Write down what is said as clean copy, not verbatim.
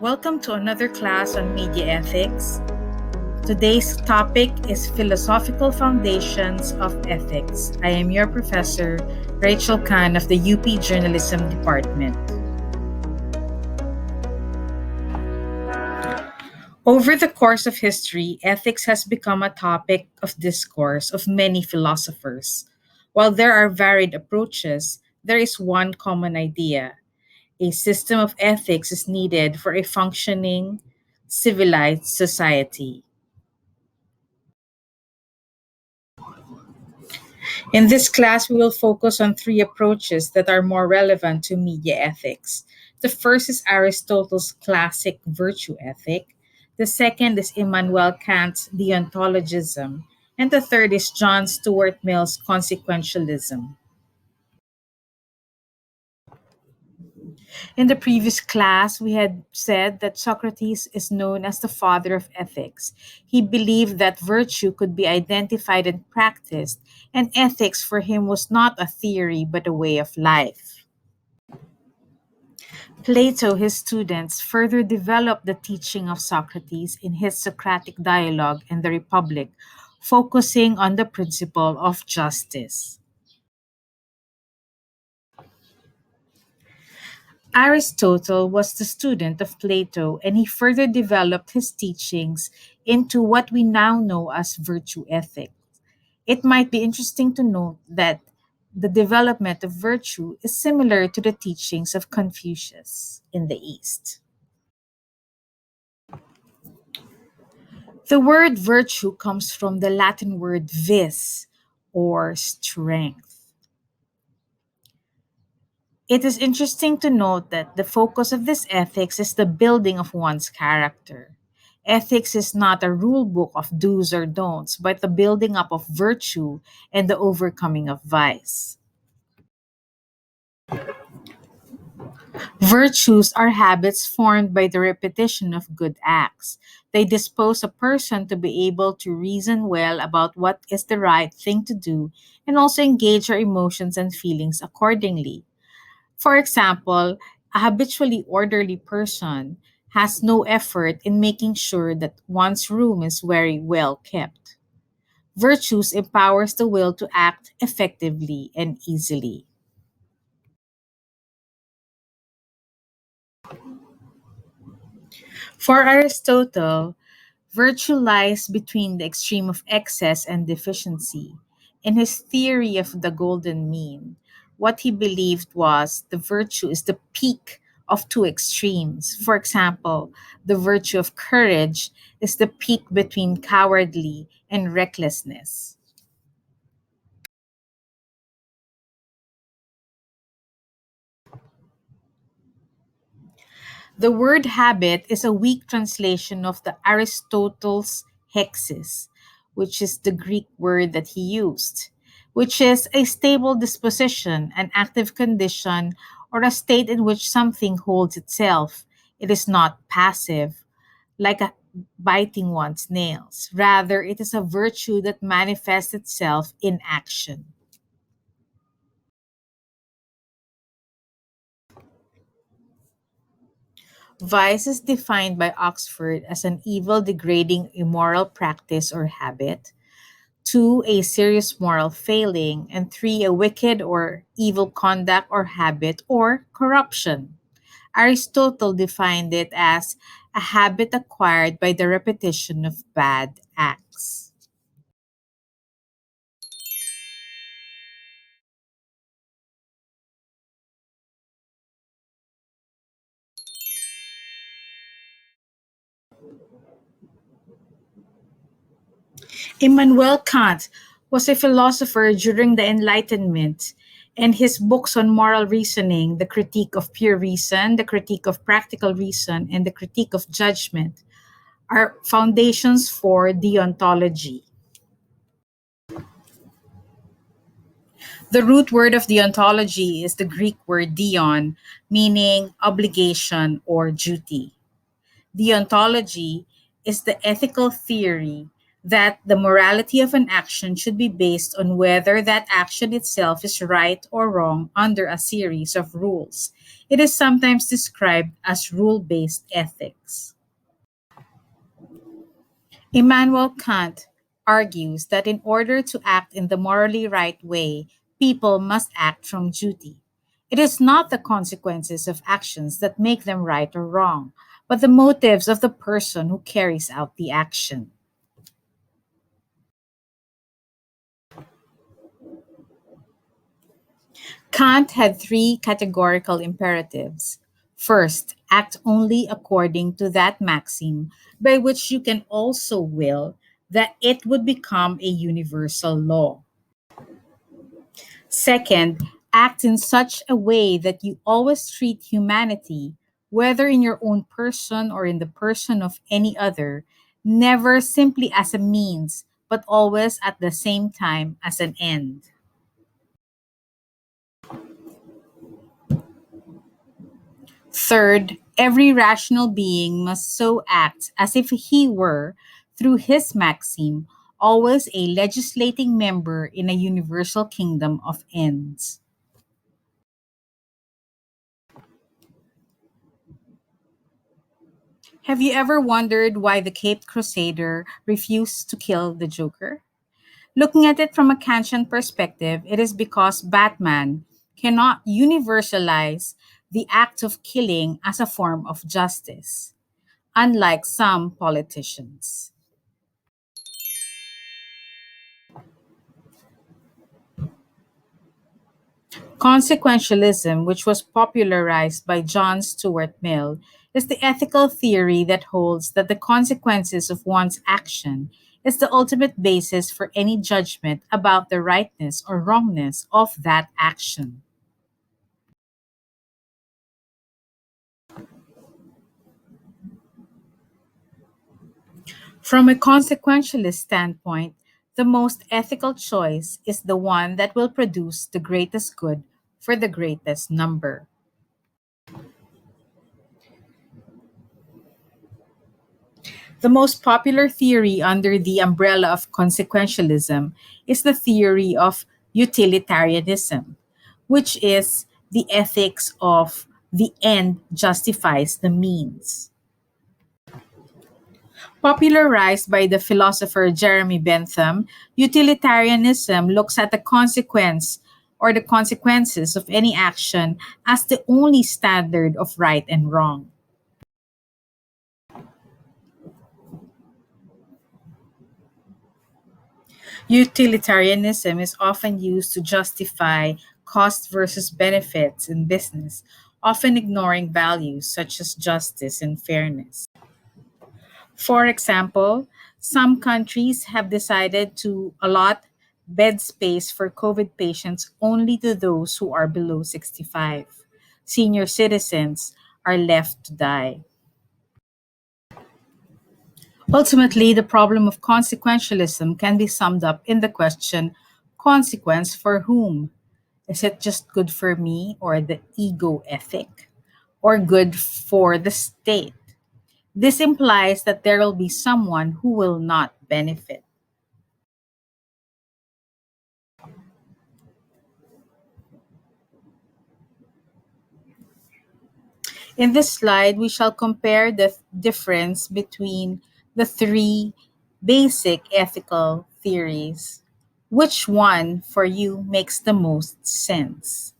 Welcome to another class on media ethics. Today's topic is Philosophical Foundations of Ethics. I am your professor, Rachel Khan of the UP Journalism Department. Over the course of history, ethics has become a topic of discourse of many philosophers. While there are varied approaches, there is one common idea. A system of ethics is needed for a functioning, civilized society. In this class, we will focus on three approaches that are more relevant to media ethics. The first is Aristotle's classic virtue ethic. The second is Immanuel Kant's deontologism. And the third is John Stuart Mill's consequentialism. In the previous class, we had said that Socrates is known as the father of ethics. He believed that virtue could be identified and practiced, and ethics for him was not a theory but a way of life. Plato, his students, further developed the teaching of Socrates in his Socratic dialogue and the Republic, focusing on the principle of justice. Aristotle was the student of Plato, and he further developed his teachings into what we now know as virtue ethics. It might be interesting to note that the development of virtue is similar to the teachings of Confucius in the East. The word virtue comes from the Latin word vis, or strength. It is interesting to note that the focus of this ethics is the building of one's character. Ethics is not a rule book of do's or don'ts, but the building up of virtue and the overcoming of vice. Virtues are habits formed by the repetition of good acts. They dispose a person to be able to reason well about what is the right thing to do and also engage our emotions and feelings accordingly. For example, a habitually orderly person has no effort in making sure that one's room is very well kept. Virtues empowers the will to act effectively and easily. For Aristotle, virtue lies between the extreme of excess and deficiency. In his theory of the golden mean, what he believed was the virtue is the peak of two extremes. For example, the virtue of courage is the peak between cowardly and recklessness. The word habit is a weak translation of the Aristotle's hexis, which is the Greek word that he used, which is a stable disposition, an active condition, or a state in which something holds itself. It is not passive, like biting one's nails. Rather, it is a virtue that manifests itself in action. Vice is defined by Oxford as an evil, degrading, immoral practice or habit. Two, a serious moral failing. And three, a wicked or evil conduct or habit or corruption. Aristotle defined it as a habit acquired by the repetition of bad acts. Immanuel Kant was a philosopher during the Enlightenment, and his books on moral reasoning, The Critique of Pure Reason, The Critique of Practical Reason, and The Critique of Judgment, are foundations for deontology. The root word of deontology is the Greek word dion, meaning obligation or duty. Deontology is the ethical theory that the morality of an action should be based on whether that action itself is right or wrong under a series of rules. It is sometimes described as rule based ethics. Immanuel Kant argues that in order to act in the morally right way, people must act from duty. It is not the consequences of actions that make them right or wrong, but the motives of the person who carries out the action. Kant had three categorical imperatives. First, act only according to that maxim, by which you can also will that it would become a universal law. Second, act in such a way that you always treat humanity, whether in your own person or in the person of any other, never simply as a means, but always at the same time as an end. Third, every rational being must so act as if he were, through his maxim, always a legislating member in a universal kingdom of ends. Have you ever wondered why the Caped Crusader refused to kill the Joker? Looking at it from a Kantian perspective, it is because Batman cannot universalize the act of killing as a form of justice, unlike some politicians. Consequentialism, which was popularized by John Stuart Mill, is the ethical theory that holds that the consequences of one's action is the ultimate basis for any judgment about the rightness or wrongness of that action. From a consequentialist standpoint, the most ethical choice is the one that will produce the greatest good for the greatest number. The most popular theory under the umbrella of consequentialism is the theory of utilitarianism, which is the ethics of the end justifies the means. Popularized by the philosopher Jeremy Bentham, utilitarianism looks at the consequence or the consequences of any action as the only standard of right and wrong. Utilitarianism is often used to justify cost versus benefits in business, often ignoring values such as justice and fairness. For example, some countries have decided to allot bed space for COVID patients only to those who are below 65. Senior citizens are left to die. Ultimately, the problem of consequentialism can be summed up in the question consequence for whom? Is it just good for me or the ego ethic? Or good for the state? This implies that there will be someone who will not benefit. In this slide, we shall compare the difference between the three basic ethical theories. Which one for you makes the most sense?